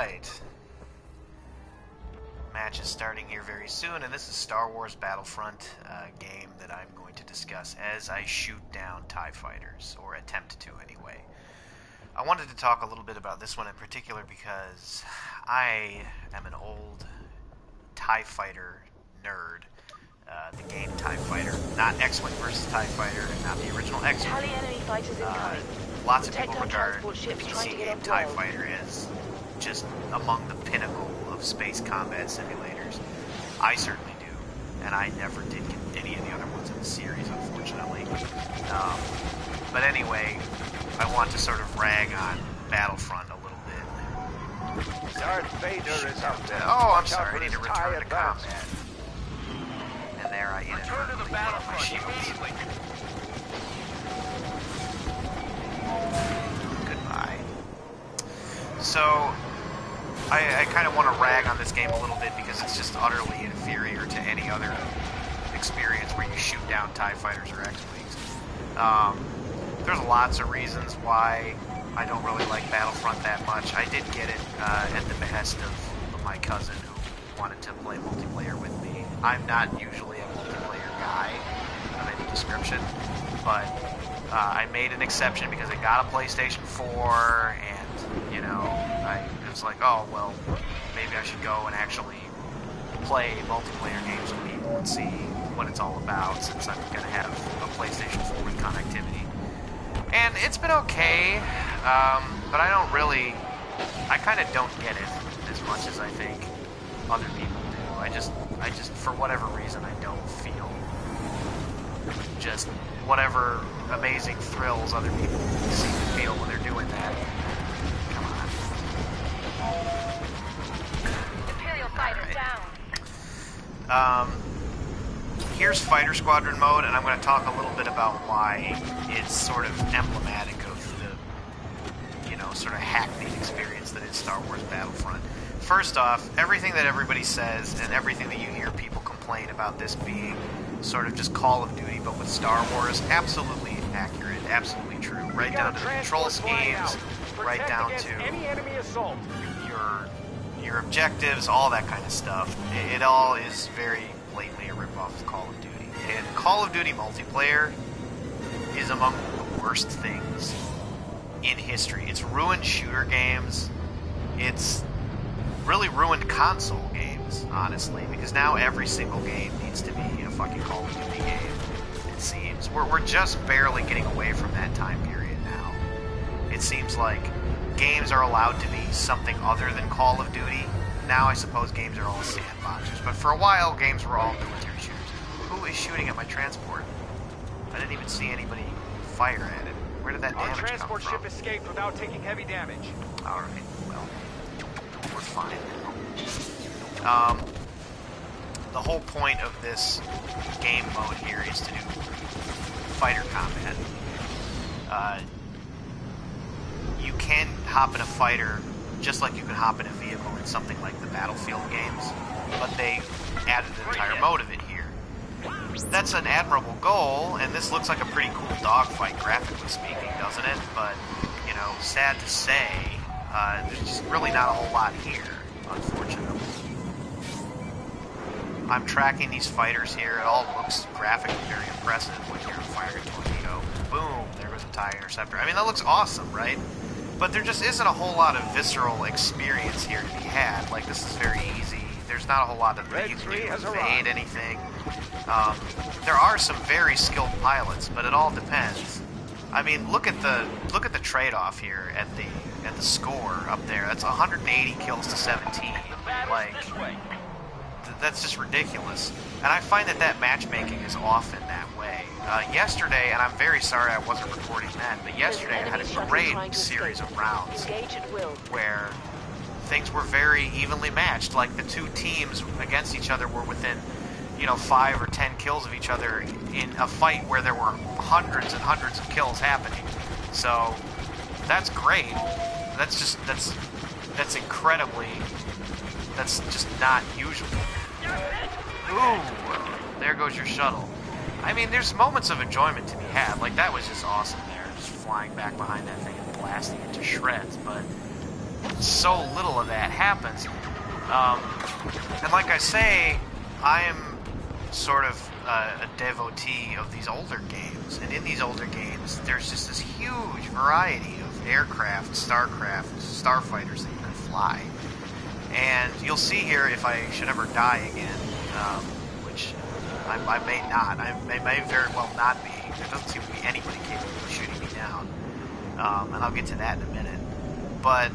Alright. Match is starting here very soon, and this is Star Wars Battlefront, a game that I'm going to discuss as I shoot down TIE fighters, or attempt to anyway. I wanted to talk a little bit about this one in particular because I am an old TIE fighter nerd. The game TIE Fighter, not X-Wing versus TIE Fighter, and not the original X-Wing. Lots of people regard the PC game TIE Fighter as just among the pinnacle of space combat simulators. I certainly do, and I never did get any of the other ones in the series, unfortunately. But anyway, I want to sort of rag on Battlefront a little bit. Darth Vader is up there. Oh, I'm sorry, I need to return to combat. And there I return to the battlefront immediately. Goodbye. So, I kind of want to rag on this game a little bit because it's just utterly inferior to any other experience where you shoot down TIE fighters or X-Wings. There's lots of reasons why I don't really like Battlefront that much. I did get it at the behest of my cousin who wanted to play multiplayer with me. I'm not usually a multiplayer guy of any description, but I made an exception because I got a PlayStation 4, and, you know, I was like, oh, well, maybe I should go and actually play multiplayer games with people and see what it's all about, since I'm going to have a PlayStation 4 with connectivity. And it's been okay, but I don't really, I kind of don't get it as much as I think other people do. I just, for whatever reason, I don't feel just whatever amazing thrills other people seem to feel when they're doing that. Come on. Imperial fighter down. Here's Fighter Squadron mode, and I'm going to talk a little bit about why it's sort of emblematic of the, you know, sort of hackneyed experience that is Star Wars Battlefront. First off, everything that everybody says and everything that you hear people complain about this being sort of just Call of Duty, but with Star Wars, absolutely accurate, absolutely true. Right down to the control schemes, right down to any enemy assault. your objectives, all that kind of stuff. It all is very blatantly a ripoff of Call of Duty. And Call of Duty multiplayer is among the worst things in history. It's ruined shooter games. It's really ruined console games, honestly, because now every single game needs to be a fucking Call of Duty game, it seems. We're just barely getting away from that time period now. It seems like games are allowed to be something other than Call of Duty. Now I suppose games are all sandboxers, but for a while games were all military shooters. Who is shooting at my transport? I didn't even see anybody fire at it. Where did that damage come from? Our transport ship escaped without taking heavy damage. Alright, well, we're fine now. The whole point of this game mode here is to do fighter combat. You can hop in a fighter just like you can hop in a vehicle in something like the Battlefield games, but they added an entire mode of it here. That's an admirable goal, and this looks like a pretty cool dogfight, graphically speaking, doesn't it? But, you know, sad to say, there's just really not a whole lot here, unfortunately. I'm tracking these fighters here. It all looks graphically very impressive when you're firing a torpedo. Boom, there goes a TIE interceptor. I mean, that looks awesome, right? But there just isn't a whole lot of visceral experience here to be had. Like, this is very easy. There's not a whole lot that you can do to evade anything. There are some very skilled pilots, but it all depends. I mean, look at the trade-off here at the score up there. That's 180 kills to 17. Like, that's just ridiculous. And I find that matchmaking is often that way. Yesterday, and I'm very sorry I wasn't recording then, but yesterday I had a great series of rounds where things were very evenly matched. Like, the two teams against each other were within, you know, 5 or 10 kills of each other in a fight where there were hundreds and hundreds of kills happening. So, that's great. That's incredibly, that's just not usual. Ooh, there goes your shuttle. I mean, there's moments of enjoyment to be had. Like, that was just awesome there, just flying back behind that thing and blasting it to shreds. But so little of that happens. And like I say, I am sort of a devotee of these older games, and in these older games, there's just this huge variety of aircraft, starfighters that you can fly. And you'll see here, if I should ever die again, which I may not, I may very well not be. There doesn't seem to be anybody capable of shooting me down, and I'll get to that in a minute. But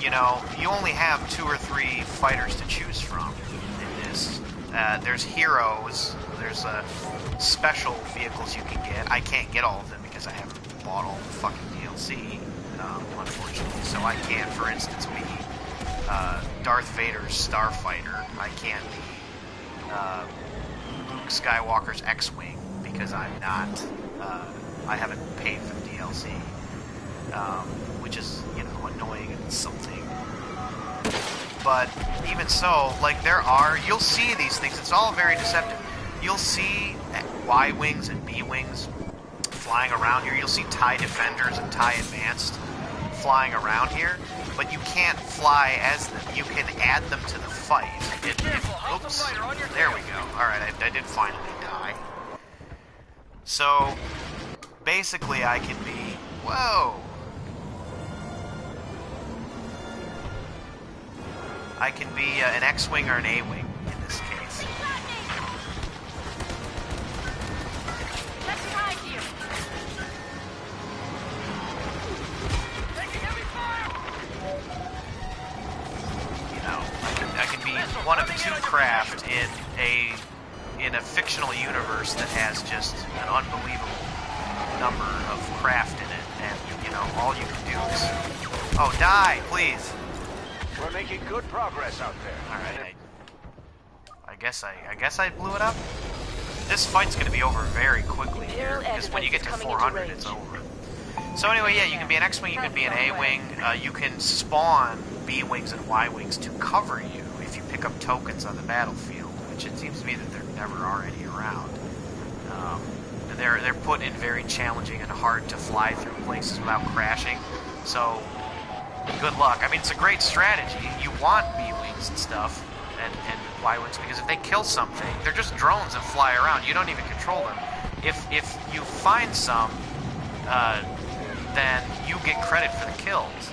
you know, you only have 2 or 3 fighters to choose from in this. There's heroes, there's special vehicles you can get. I can't get all of them because I haven't bought all the fucking DLC, unfortunately. So I can't, for instance, be Darth Vader's Starfighter. I can't be Luke Skywalker's X-Wing because I'm not, I haven't paid for the DLC, which is, you know, annoying and something. But even so, like, you'll see these things, it's all very deceptive. You'll see Y-Wings and B-Wings flying around here. You'll see TIE Defenders and TIE Advanced flying around here, but you can't fly as them. You can add them to the fight. Oops, there we go. Alright, I did finally die. So, basically I can be... Whoa! I can be an X-Wing or an A-Wing in this case. You know, I can be one of 2 craft in a fictional universe that has just an unbelievable number of craft in it, and you know, all you can do is... Oh, die, please! We're making good progress out there. Alright, I guess I blew it up. This fight's gonna be over very quickly here, because when you get to 400, it's over. So anyway, yeah, you can be an X-Wing, you can be an A-Wing, you can spawn B-Wings and Y-Wings to cover you if you pick up tokens on the battlefield, which it seems to me that there never are any around. And they're put in very challenging and hard to fly through places without crashing, so... Good luck. I mean, it's a great strategy. You want B-Wings and stuff, and Y-Wings, because if they kill something, they're just drones that fly around. You don't even control them. If you find some, then you get credit for the kills.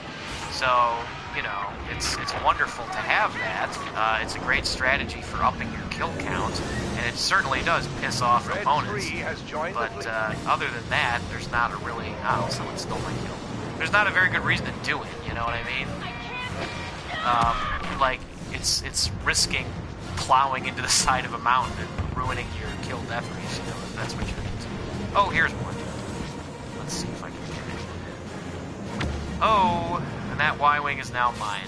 So, you know, it's wonderful to have that. It's a great strategy for upping your kill count, and it certainly does piss off opponents. But other than that, there's not a really... Oh, someone stole my kill. There's not a very good reason to do it, you know what I mean? Like, it's risking plowing into the side of a mountain and ruining your kill-death ratio, if that's what you're into. Oh, here's one. Let's see if I can get it. Oh, and that Y-Wing is now mine.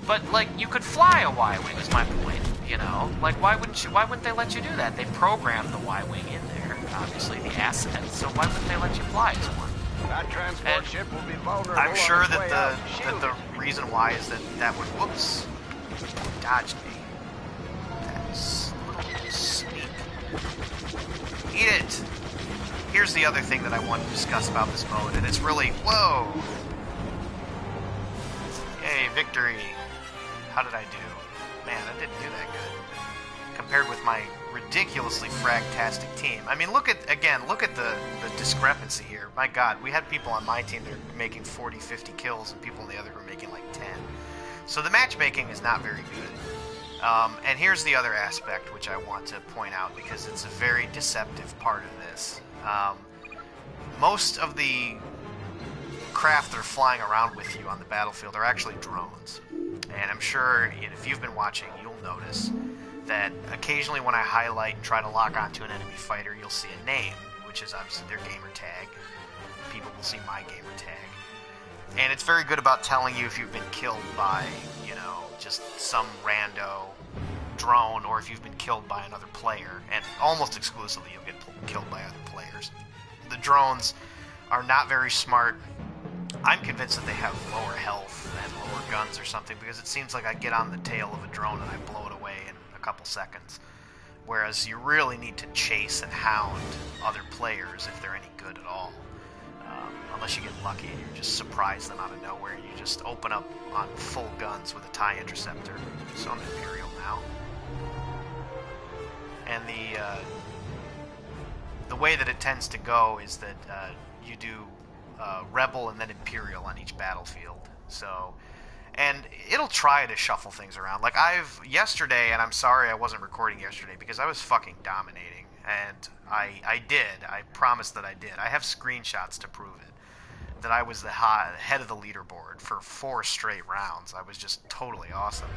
But, like, you could fly a Y-Wing, is my point, you know? Like, why wouldn't they let you do that? They programmed the Y-Wing in there, obviously, the asset, so why wouldn't they let you fly as one? That transport ship will be vulnerable. I'm sure that the reason why is that would... Whoops. Dodged me. That's a little sneak. Eat it! Here's the other thing that I want to discuss about this mode, and it's really... Whoa! Yay, victory! How did I do? Man, I didn't do that good. Compared with my ridiculously fragtastic team. I mean, look at the discrepancy here. My god, we had people on my team that are making 40, 50 kills, and people on the other were making like 10. So the matchmaking is not very good. And here's the other aspect which I want to point out, because it's a very deceptive part of this. Most of the craft that are flying around with you on the battlefield are actually drones. And I'm sure if you've been watching, you'll notice that occasionally when I highlight and try to lock onto an enemy fighter, you'll see a name, which is obviously their gamer tag. People will see my gamer tag. And it's very good about telling you if you've been killed by, you know, just some rando drone, or if you've been killed by another player. And almost exclusively you'll get killed by other players. The drones are not very smart. I'm convinced that they have lower health and lower guns or something, because it seems like I get on the tail of a drone and I blow it away in a couple seconds. Whereas you really need to chase and hound other players if they're any good at all. Unless you get lucky and you just surprise them out of nowhere. You just open up on full guns with a TIE interceptor. So I'm Imperial now. And the way that it tends to go is that you do Rebel and then Imperial on each battlefield. So, and it'll try to shuffle things around. Like yesterday, and I'm sorry I wasn't recording yesterday because I was fucking dominating. And I did. I promised that I did. I have screenshots to prove it. That I was the head of the leaderboard for 4 straight rounds. I was just totally awesome.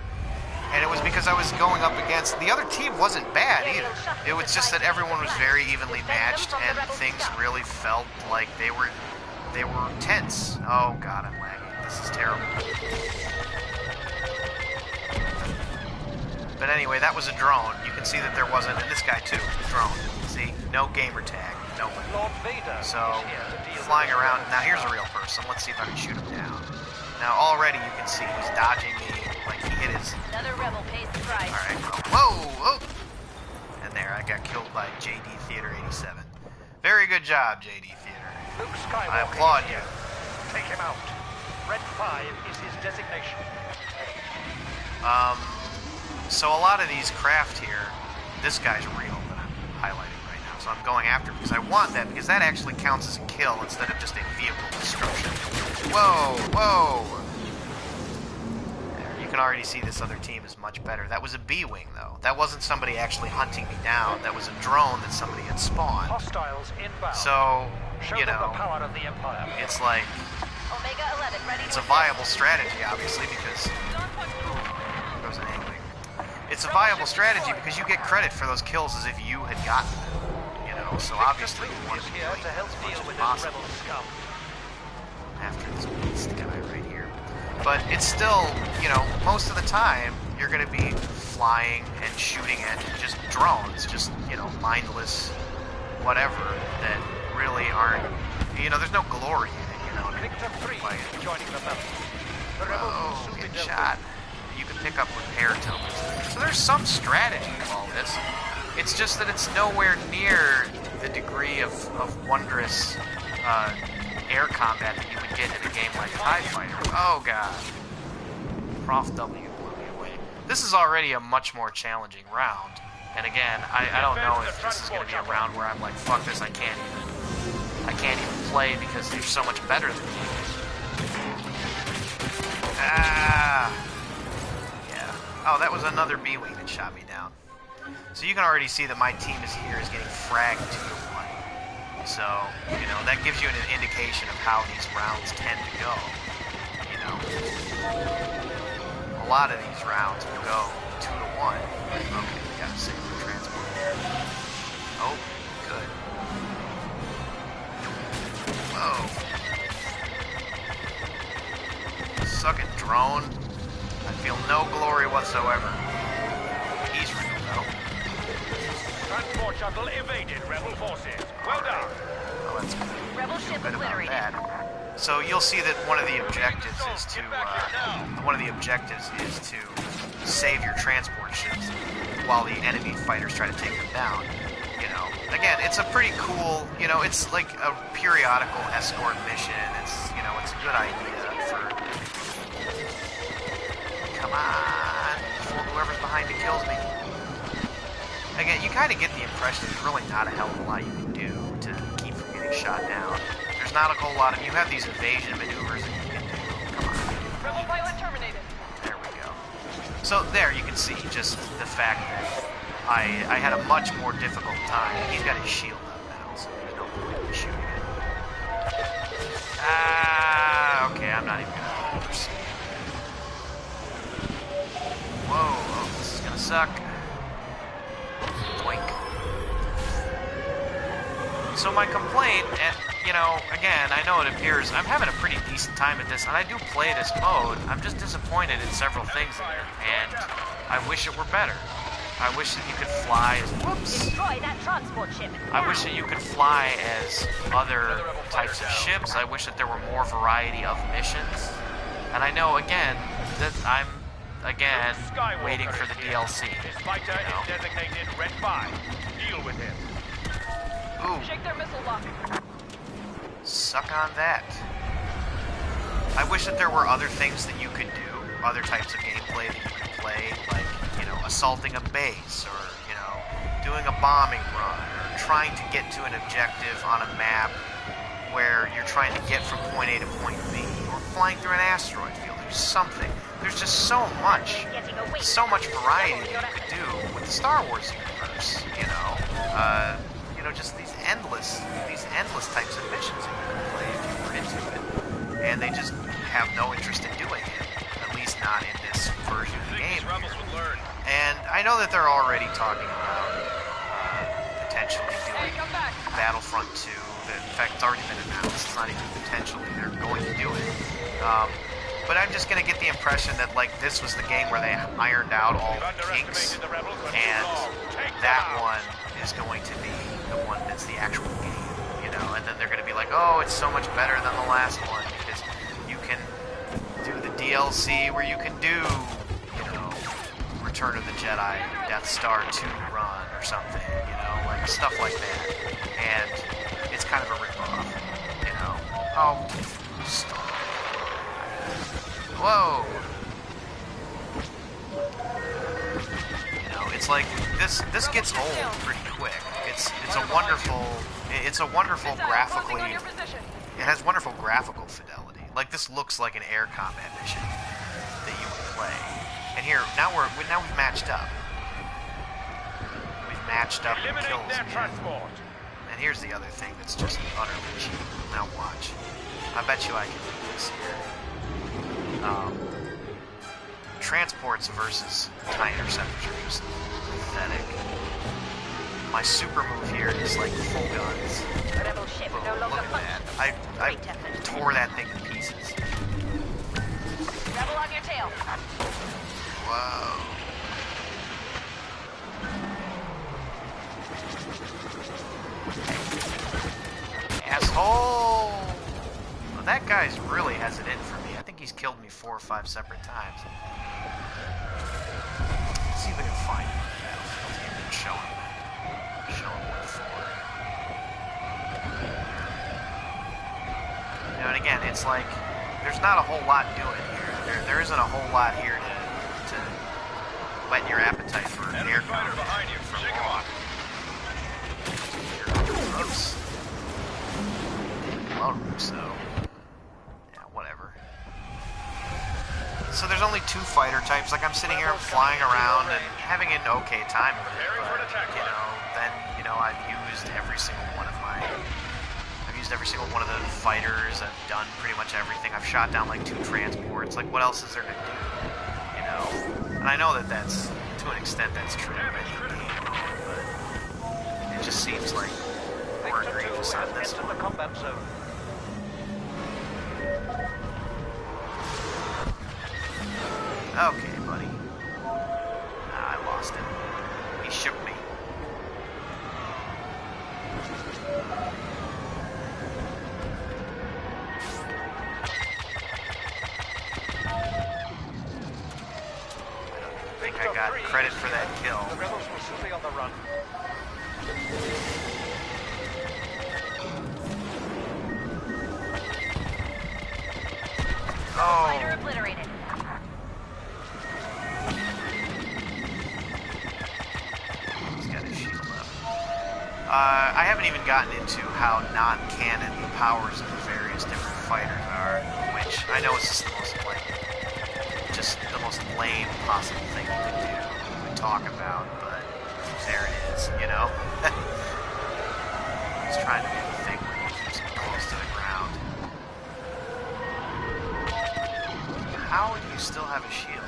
And it was because I was going up against... The other team wasn't bad either. It was just that everyone was very evenly matched and things really felt like they were tense. Oh god, I'm lagging. This is terrible. But anyway, that was a drone. You can see that there wasn't... And this guy too, drone. See? No gamer tag. Nobody. So, flying around... Now here's a real person. Let's see if I can shoot him down. Now already you can see he's dodging me. Like he hit his... Another rebel pays the price. Alright. Whoa! Whoa! And there, I got killed by JD Theater 87. Very good job, JD Theater. Luke Skywalker, I applaud you. Take him out. Red 5 is his designation. So a lot of these craft here, this guy's real that I'm highlighting right now. So I'm going after him because I want that, because that actually counts as a kill instead of just a vehicle destruction. Whoa, whoa! There, you can already see this other team is much better. That was a B-wing though. That wasn't somebody actually hunting me down. That was a drone that somebody had spawned. Hostiles inbound. So, Show you them know, the power of the Empire. it's like, Omega 11 ready. it's a viable strategy obviously because... There goes an A-wing. It's a viable strategy because you get credit for those kills as if you had gotten them. You know, so obviously you want to be here doing to help as much deal as with possible. this rebel scum. After this beast guy right here. But it's still, you know, most of the time you're going to be flying and shooting at just drones, just, you know, mindless whatever that really aren't, you know, there's no glory in it, you know. Victor 3 joining the battle. The rebels Oh, will soon be get dealt shot. You can pick up repair tokens. So there's some strategy to all this. It's just that it's nowhere near the degree of wondrous air combat that you would get in a game like TIE Fighter. Oh god. Prof W blew me away. This is already a much more challenging round. And again, I don't know if this is going to be a round where I'm like, fuck this, I can't even play because they're so much better than me. Ah. Yeah. Oh, that was another B-wing that shot me down. So you can already see that my team is getting fragged 2-1. So, you know, that gives you an indication of how these rounds tend to go. You know, a lot of these rounds will go 2-1. Okay, we gotta save the transport. Oh, good. Whoa. Suck it, drone. I feel no glory whatsoever. He's real, though. Transport shuttle evaded rebel forces. Well done. Oh, that's good. Rebel ship Good about obliterated. that. So you'll see that one of the objectives is to save your transport ships while the enemy fighters try to take them down. You know, again, it's a pretty cool. You know, it's like a periodical escort mission. It's, you know, it's a good idea for. Come on, before whoever's behind me kills me. Again, you kind of get the impression there's really not a hell of a lot you can do to keep from getting shot down. There's not a whole lot of... You have these evasion maneuvers that you can do. Come on. Rebel pilot terminated. There we go. So there you can see just the fact that I had a much more difficult time. He's got his shield up now, so there's no point in shooting it. Ah, okay, I'm not even going to proceed. Whoa, oh, this is going to suck. Twink. So my complaint, and, you know, again, I know it appears I'm having a pretty decent time at this, and I do play this mode. I'm just disappointed in several things in it, and I wish it were better. I wish that you could fly as... Whoops! Destroy that transport ship. I wish that you could fly as other types of ships. I wish that there were more variety of missions. And I know, again, that I'm, again, waiting for the DLC. His fighter is designated Red 5. Deal with him. Ooh. Shake their missile lock. Suck on that. I wish that there were other things that you could do, other types of gameplay that you could play, like, you know, assaulting a base, or, you know, doing a bombing run, or trying to get to an objective on a map where you're trying to get from point A to point B, or flying through an asteroid field. There's something. There's just so much variety that you could do with the Star Wars universe, you know? Just these endless types of missions that you can play if you were into it. And they just have no interest in doing it, at least not in this version of the game. And I know that they're already talking about potentially doing Battlefront 2. In fact, it's already been announced. It's not even potentially. They're going to do it. But I'm just going to get the impression that, like, this was the game where they ironed out all the kinks, and that one is going to be the one that's the actual game, you know? And then they're going to be like, oh, it's so much better than the last one, because you can do the DLC where you can do, you know, Return of the Jedi, Death Star 2 run, or something, you know? Like, stuff like that. And it's kind of a rip-off, you know? Oh, stop. Whoa! You know, it's like this gets old pretty quick. It's a wonderful graphically. It has wonderful graphical fidelity. Like, this looks like an air combat mission that you would play. And here now we've matched up. We've matched up in kills. And here's the other thing that's just utterly cheap. Now watch. I bet you I can do this here. Transports versus TIE interceptors are just pathetic. My super move here is like full guns. Boom, look at that. I tore that thing to pieces. Rebel on your tail. Whoa. Asshole! Well, that guy's really has it in for me. I think he's killed me 4 or 5 separate times. Let's see if I can find him on the battlefield and show him what for. You know, and again, it's like, there's not a whole lot doing here. There isn't a whole lot here to whet your appetite for air combat. Behind you. Shake him off. Oops. Well, so yeah, whatever. So there's only 2 fighter types. Like, I'm sitting here flying around and having an okay time with it, but you know, I've used every single one of the fighters. I've done pretty much everything. I've shot down like 2 transports. Like, what else is there to do? You know, and I know that that's, to an extent, that's true of any game, but it just seems like more egregious on this one. Okay, buddy. I lost him. He shook me. I think I got credit for that kill. The rebels will soon be on the run. Fighter obliterated. He's got his shield up. I haven't even gotten into how non-canon the powers of the various different fighters are, which I know is just the most lame possible thing you could do and talk about, but there it is, you know? He's trying to do the thing where he keeps him close to the ground. How do you still have a shield?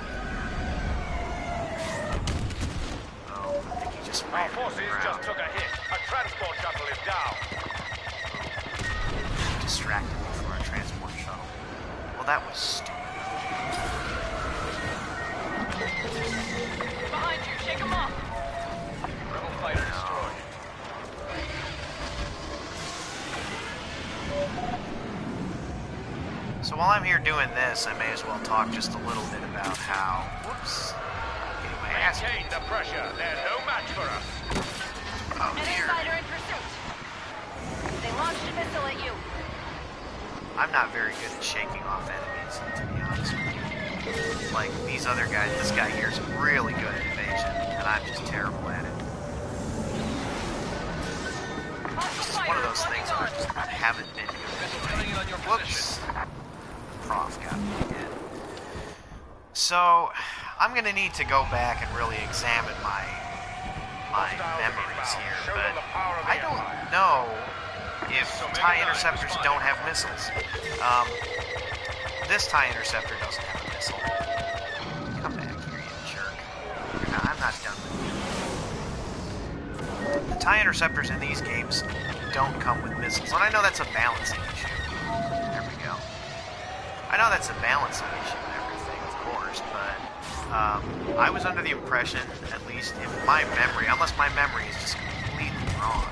Oh, I think he just ran Our forces just took a hit. A transport shuttle is down. He distracted me for a transport shuttle. Well, that was stupid. Behind you, shake him off. Rebel fighter destroyed. So while I'm here doing this, I may as well talk just a little bit about how... Whoops. Getting my ass Maintain kicked. the pressure. They're no match for us. Oh, Enemy dear. fighter in pursuit. They launched a missile at you. I'm not very good at shaking off enemies, to be honest with you. Like, these other guys, this guy here is really good at evasion, and I'm just terrible at it. This is one of those things that I just haven't been good at. Whoops. Prof got me again. So, I'm going to need to go back and really examine my memories here, but I don't know if TIE interceptors don't have missiles. This TIE interceptor doesn't have a missile. Come back here, you jerk. I'm not done with you. The TIE interceptors in these games don't come with missiles, and I know that's a balancing issue. There we go. I know that's a balancing issue and everything, of course, but I was under the impression, at least in my memory, unless my memory is just completely wrong,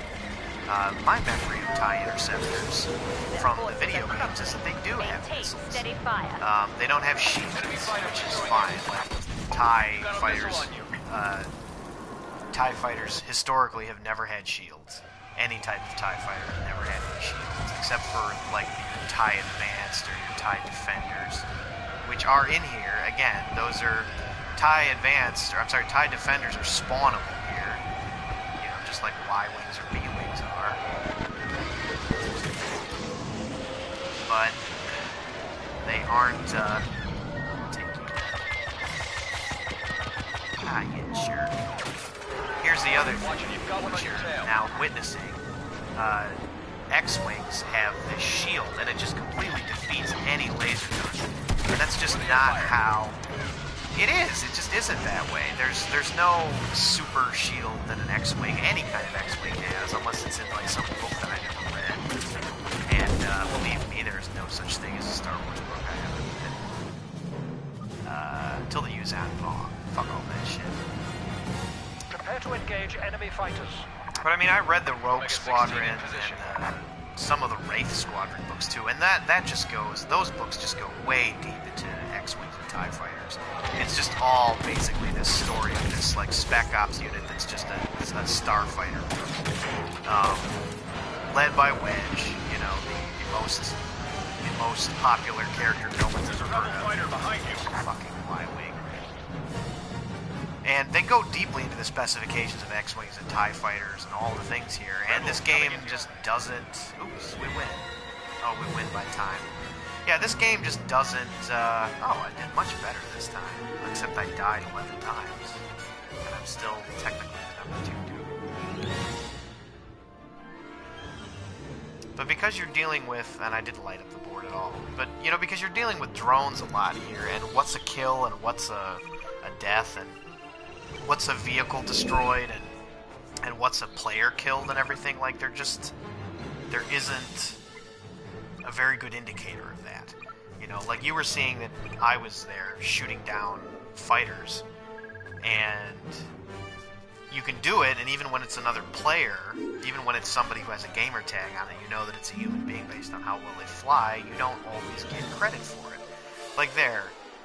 my memory of TIE interceptors from the video games is that they do have missiles. They don't have shields, which is fine. Like, TIE fighters historically have never had shields. Any type of TIE fighter have never had any shields, except for, like, your TIE Advanced or your TIE Defenders, which are in here. Again, those are TIE Advanced, or I'm sorry, TIE Defenders are spawnable here. You know, just like Y-Wings or B-Wings are. But they aren't, Ah, you jerk. Here's the other thing which you're now witnessing. X-Wings have this shield, and it just completely defeats any laser gun. And that's just not how it is. It just isn't that way. There's no super shield that an X-Wing, any kind of X-Wing has, unless it's in like some book that I never read. And believe me, there's no such thing as a Star Wars book I haven't read. Until they use Anbong. Fuck all that shit. Prepare to engage enemy fighters. But I mean, I read the Rogue Squadron and some of the Wraith Squadron books too, and that just goes, those books just go way deep into X-Wings and TIE Fighters. It's just all basically this story of this like Spec Ops unit that's just a starfighter, led by Wedge, you know, the most popular character no one's ever heard of. Fighter behind you. Fucking Y-Wing. And they go deeply into the specifications of X-Wings and TIE Fighters and all the things here, and this game just doesn't... Oops, we win. Oh, we win by time. Yeah, this game just doesn't... Oh, I did much better this time, except I died 11 times. And I'm still technically the number 2 dude. But because you're dealing with... And I didn't light up the board at all. But, you know, because you're dealing with drones a lot here, and what's a kill and what's a death, and what's a vehicle destroyed, and what's a player killed and everything, like, there isn't a very good indicator of that. You know, like you were seeing that I was there shooting down fighters, and you can do it, and even when it's another player, even when it's somebody who has a gamer tag on it, you know that it's a human being based on how well they fly, you don't always get credit for it. Like there,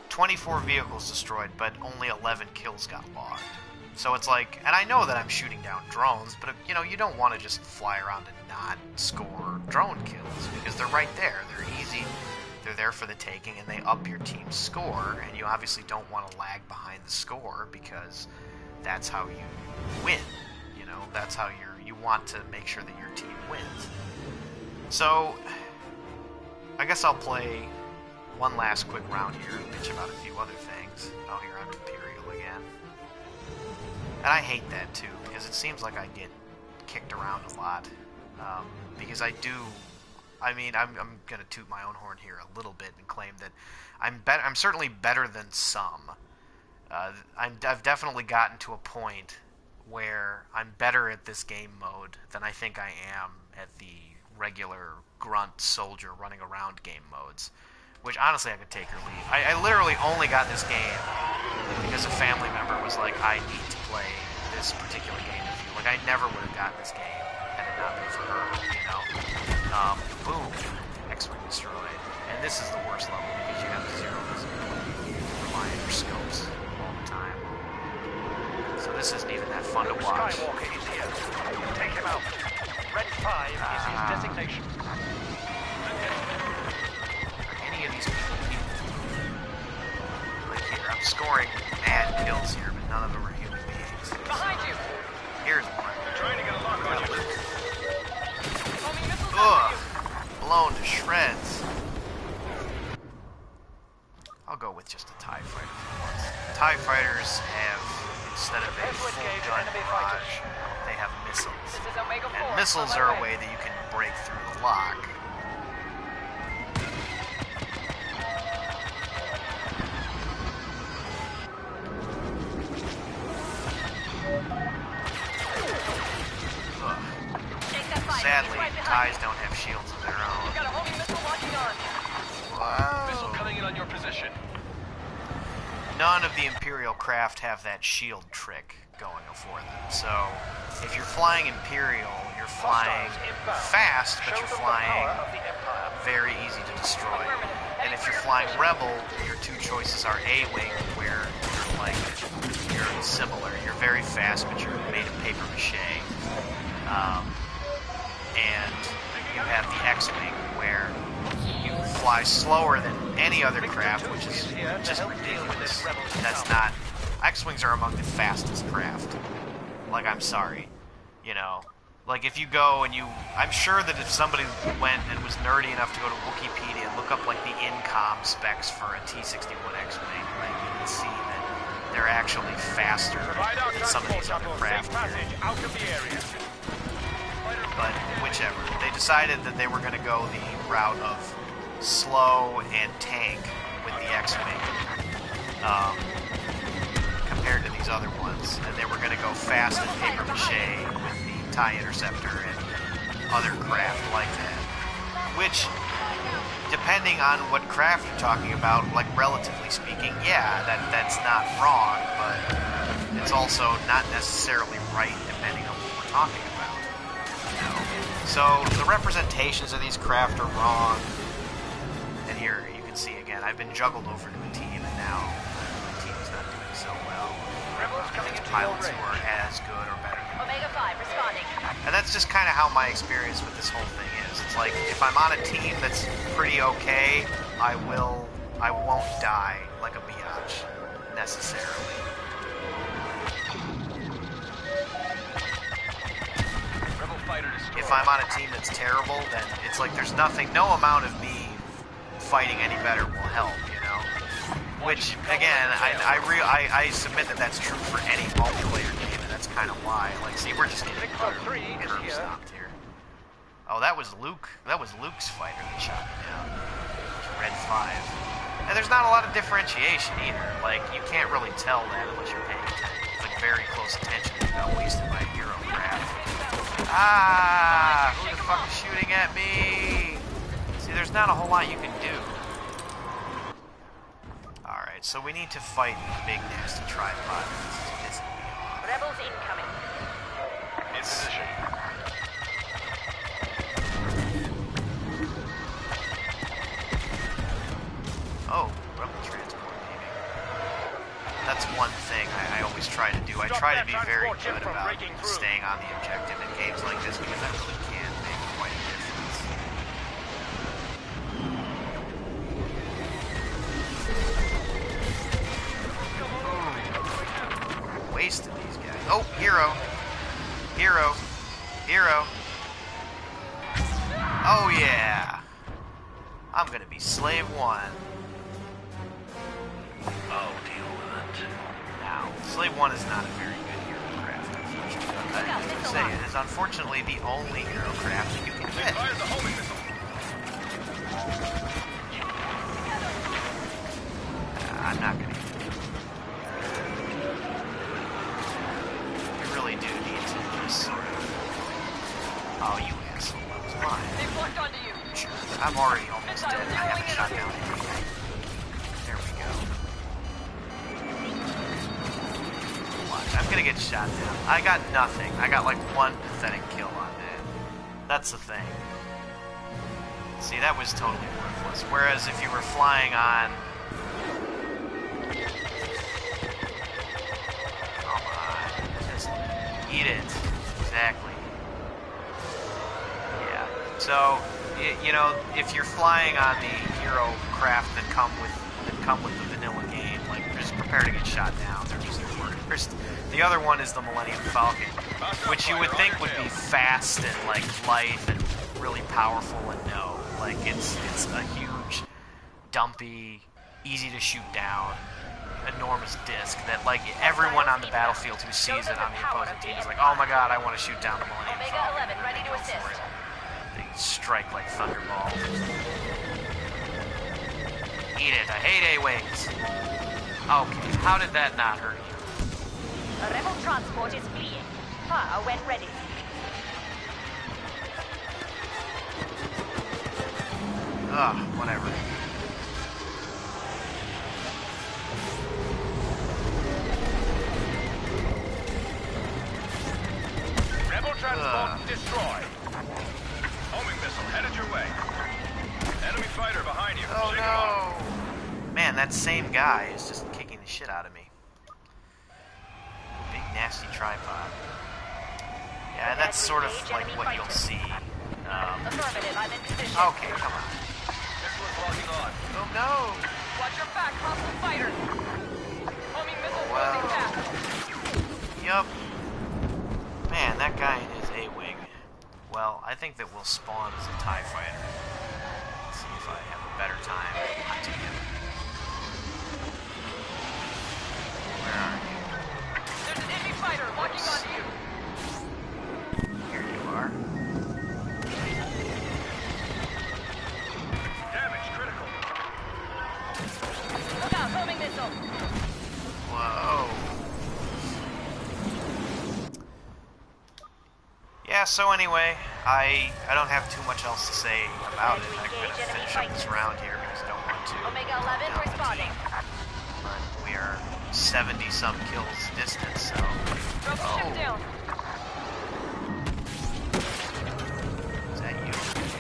24 vehicles destroyed, but only 11 kills got logged. So it's like, and I know that I'm shooting down drones, but you know, you don't want to just fly around and not score drone kills, because they're right there. They're easy, they're there for the taking, and they up your team's score, and you obviously don't want to lag behind the score, because that's how you win. You know, that's how you want to make sure that your team wins. So, I guess I'll play one last quick round here and bitch about a few other things. Oh, here I'm Imperial again. And I hate that too, because it seems like I get kicked around a lot. Because I do... I mean, I'm gonna toot my own horn here a little bit and claim that I'm certainly better than some. I've definitely gotten to a point where I'm better at this game mode than I think I am at the regular grunt soldier running around game modes. Which, honestly, I could take or leave. I literally only got this game because a family member was like, I need to play this particular game with you. Like, I never would have gotten this game had it not been for her, you know? Boom. X-Wing destroyed. And this is the worst level because you have 0 visibility. You rely on your scopes all the time. So this isn't even that fun to watch. Skywalker is here. Take him out. Red 5 is his designation. scoring mad kills here, but none of them are human beings. Behind you! Here's one. Trying to get a lock on you. Homing missiles Ugh! after Blown to shreds. I'll go with just a TIE fighter for once. TIE fighters have, instead of a full gun barrage, they have missiles. you. This is Omega 4. And missiles on my are a way. way that you can break through the lock. Ugh. Take that fighter. Sadly, He's right behind TIEs don't have shields of their you. own. Got a homing missile launching on. Missile Whoa. coming in on your position. None of the Imperial craft have that shield trick going for them. So, if you're flying Imperial, you're flying Hostiles inbound. fast, but Show you're them the flying power of the Empire. very easy to destroy. And if you're flying Rebel, your two choices are A-Wing, where you're similar. You're very fast, but you're made of paper mache. And you have the X-Wing, where you fly slower than any other craft, which is just ridiculous. That's not... X-Wings are among the fastest craft. Like, I'm sorry. You know? Like, if you go and you... I'm sure that if somebody went and was nerdy enough to go to Wikipedia and look up, like, the INCOM specs for a T-61 X-Wing, like, you can see that they're actually faster Provide our than some of these other transport shuttle safe craft. passage out of the area. But whichever. They decided that they were going to go the route of slow and tank with the X-Wing compared to these other ones. And they were going to go fast and paper mache with the TIE Interceptor and other craft like that. Which, depending on what craft you're talking about, like relatively speaking, yeah, that's not wrong, but it's also not necessarily right depending on what we're talking about. You know? So the representations of these craft are wrong. And here you can see again, I've been juggled over to a team, and now the team's not doing so well. Rebels coming It's into pilots your who are as good or better than me. Omega 5 responding. And that's just kind of how my experience with this whole thing is. It's like, if I'm on a team that's pretty okay, I won't die like a biatch, necessarily. Rebel fighter destroyed. If I'm on a team that's terrible, then it's like there's no amount of me fighting any better will help, you know? Which, again, I submit that that's true for any multiplayer game, and that's kind of why. Like, see, we're just getting curb stomped here. Oh, that was Luke. That was Luke's fighter that shot me down. Red 5. And there's not a lot of differentiation either. Like, you can't really tell that unless you're paying attention. It's like very close attention that got wasted by a hero craft. Ah! Who the fuck is shooting at me? See, there's not a whole lot you can do. Alright, so we need to fight the big nasty tripod. This is pissing me off. Rebels incoming. In position. Oh, rebel transport, maybe. That's one thing I always try to do. I try to be very good about staying on the objective in games like this because that really can make quite a difference. Ooh. Wasted these guys. Oh, hero. Hero. Hero. Oh, yeah. I'm gonna be slave one. I'll deal with it. Now, Slave 1 is not a very good hero craft, unfortunately. It is unfortunately the only hero craft that you can get. Fire the homing missile. I'm not gonna get it. You really do need to just sort of... Oh, you asshole, that was mine. They've locked onto you. Sure. I'm already almost dead. I haven't shot down anything. There we go. Watch, I'm gonna get shot down. I got nothing. I got like one pathetic kill on that. That's the thing. See, that was totally worthless. Whereas if you were flying on... Come on. Just eat it. Exactly. Yeah. So... You know, if you're flying on the hero craft that come with the vanilla game, like just prepare to get shot down. They're just there's, the other one is the Millennium Falcon, which you would think would be fast and like light and really powerful, and no, like it's a huge, dumpy, easy to shoot down, enormous disc that like everyone on the battlefield who sees it on the opposing team is like, oh my god, I want to shoot down the Millennium Falcon. Omega 11, ready to assist. They strike like thunderballs. Eat it. I hate A-Wings. Okay, how did that not hurt you? A rebel transport is fleeing. Fire when ready. Ugh, whatever. Rebel transport destroyed. Homing missile headed your way. Enemy fighter behind you. Oh Shake 'em off. no! Man, that same guy is just kicking the shit out of me. Big nasty tripod. Yeah, that's sort of like what you'll see. Affirmative, I'm in position. Okay, come on. Missile is logging on. Oh no! Watch your back, hostile fighter. Homing missile closing fast. Yup. Man, that guy in his A-Wing. Well, I think that we'll spawn as a TIE fighter. Let's see if I have a better time hunting him. Where are you? There's an enemy fighter locking on you. Here you are. Damage critical. Look out, homing missile. Whoa. Yeah, so anyway, I don't have too much else to say about it. I'm going to finish up this round here because I don't want to Omega 11 down the responding. team. But we are 70-some kills distance, so... Rebel ship down. Is that you?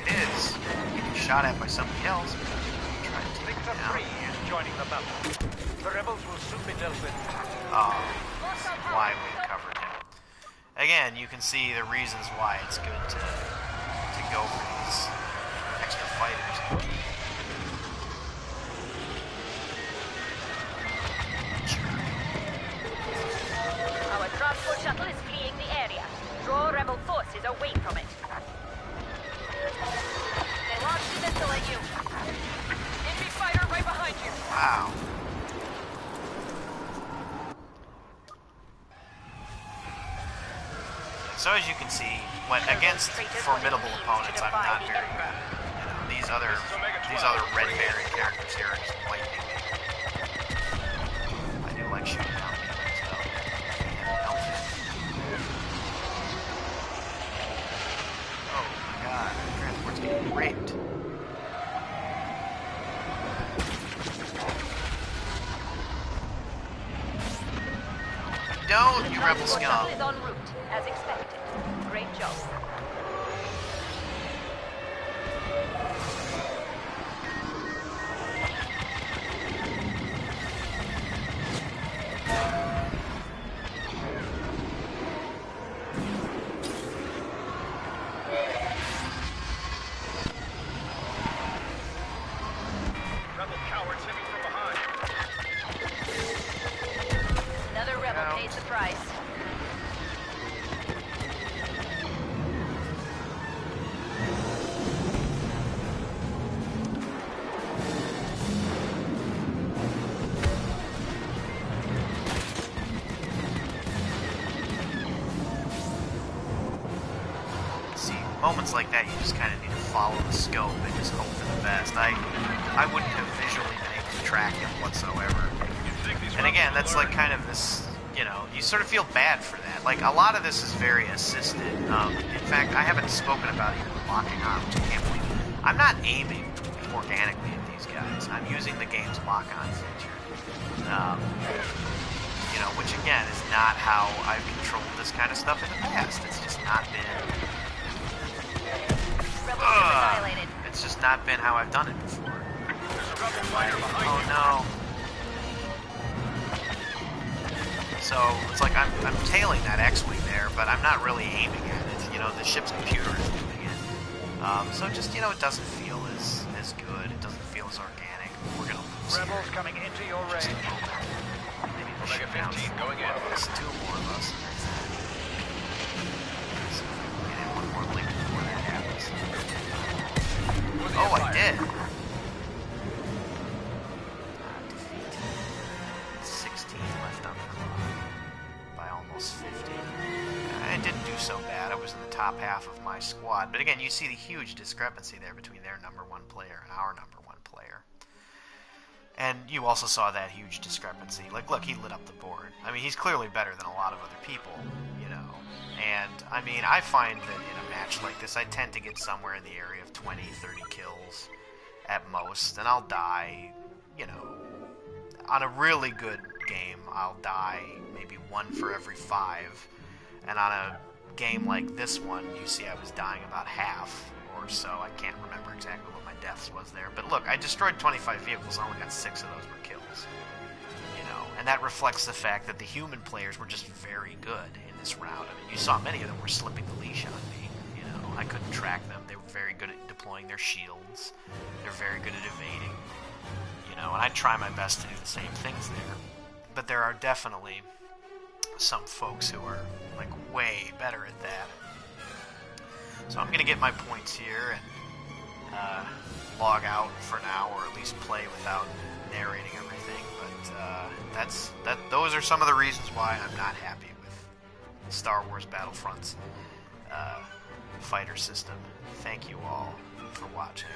It is. Getting shot at by somebody else. Try to take Victor him 3 down. is joining the battle. The rebels will soon be dealt with. Oh, this is why we covered him. Again, you can see the reasons why it's good to go for these extra fighters. Our transport shuttle is fleeing the area. Draw rebel forces away from it. They launched a missile at you. Enemy fighter right behind you. Wow. So as you can see, when against formidable opponents, I'm not very good. You know, these other red bearing characters here are just lightning. I do like shooting down people, so oh my god, transport's getting raped. Don't, you rebel scum. Shuttle is en route, as expected. Great job. Rebel cowards hit me from behind. Another rebel pays the price. See, moments like that, you just kind of need to follow the scope and just hope for the best. I wouldn't have visually been able to track him whatsoever. And again, that's like kind of this, you know, you sort of feel bad for that. Like, a lot of this is very assisted. In fact, I haven't spoken about even locking on, which I can't believe. I'm not aiming organically at these guys. I'm using the game's lock-on feature. You know, which again is not how I've controlled this kind of stuff in the past. It's just not been... Rebel ship annihilated. It's just not been how I've done it before. There's a rebel fighter behind Oh you. no. So it's like I'm tailing that X-Wing there, but I'm not really aiming at it. You know, the ship's computer is doing it. So just, you know, it doesn't feel as good. It doesn't feel as organic. We're gonna lose Rebels here. coming into your Just a range. moment. shoot Omega down 15 4 going more in. of us, 2 more of us. So get in one more blink before that happens. Oh, I did! Defeat. 16 left on the clock. By almost 50. I didn't do so bad. I was in the top half of my squad. But again, you see the huge discrepancy there between their number 1 player and our number 1 player. And you also saw that huge discrepancy. Like, look, he lit up the board. I mean, he's clearly better than a lot of other people, you know. And, I mean, I find that in a match like this, I tend to get somewhere in the area of 20, 30 kills at most. And I'll die, you know, on a really good game, I'll die maybe 1 for every 5. And on a game like this one, you see I was dying about half or so. I can't remember exactly what my deaths was there. But look, I destroyed 25 vehicles. I only got 6 of those were kills. You know, and that reflects the fact that the human players were just very good in this round. I mean, you saw many of them were slipping the leash on me. You know, I couldn't track them. They were very good at deploying their shields. They're very good at evading. You know, and I try my best to do the same things there. But there are definitely some folks who are, like, way better at that. So I'm going to get my points here and log out for now, or at least play without narrating everything. But those are some of the reasons why I'm not happy with Star Wars Battlefront's fighter system. Thank you all for watching.